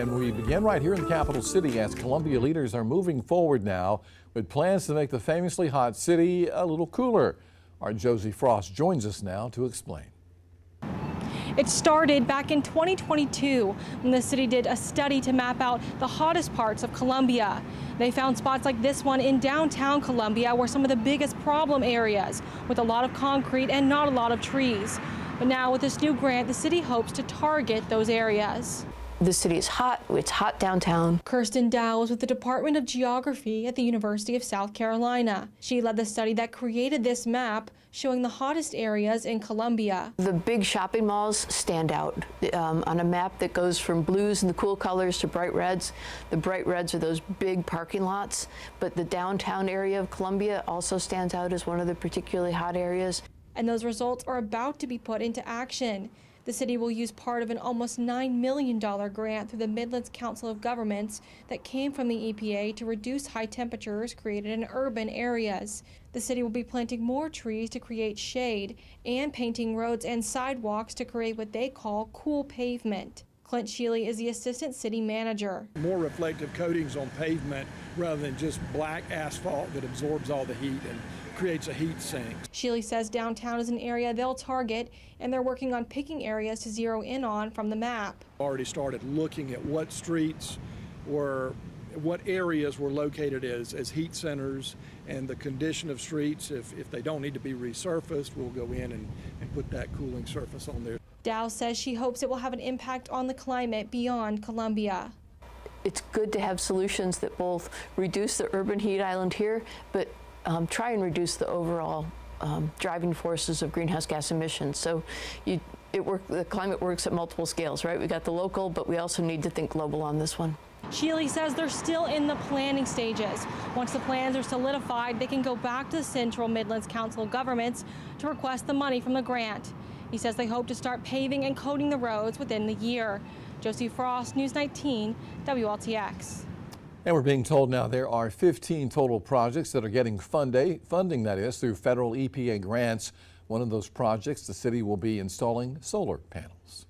And we begin right here in the capital city as Columbia leaders are moving forward now with plans to make the famously hot city a little cooler. Our Josie Frost joins us now to explain. It started back in 2022 when the city did a study to map out the hottest parts of Columbia. They found spots like this one in downtown Columbia were some of the biggest problem areas with a lot of concrete and not a lot of trees. But now with this new grant, the city hopes to target those areas. The city is hot. It's hot downtown. Kirsten Dow is with the Department of Geography at the University of South Carolina. She led the study that created this map showing the hottest areas in Columbia. The big shopping malls stand out on a map that goes from blues and the cool colors to bright reds. The bright reds are those big parking lots, but the downtown area of Columbia also stands out as one of the particularly hot areas. And those results are about to be put into action. The city will use part of an almost $9 million grant through the Midlands Council of Governments that came from the EPA to reduce high temperatures created in urban areas. The city will be planting more trees to create shade and painting roads and sidewalks to create what they call cool pavement. Clint Sheely is the assistant city manager. More reflective coatings on pavement rather than just black asphalt that absorbs all the heat and creates a heat sink. Sheely says downtown is an area they'll target, and they're working on picking areas to zero in on from the map. Already started looking at what streets were, what areas were located as heat centers and the condition of streets. If they don't need to be resurfaced, we'll go in and put that cooling surface on there. Dow says she hopes it will have an impact on the climate beyond Columbia. It's good to have solutions that both reduce the urban heat island here, but try and reduce the overall driving forces of greenhouse gas emissions. So the climate works at multiple scales, right? We got the local, but we also need to think global on this one. Sheely says they're still in the planning stages. Once the plans are solidified, they can go back to the Central Midlands Council of Governments to request the money from the grant. He says they hope to start paving and coating the roads within the year. Josie Frost, News 19, WLTX. And we're being told now there are 15 total projects that are getting funding, that is, through federal EPA grants. One of those projects, the city will be installing solar panels.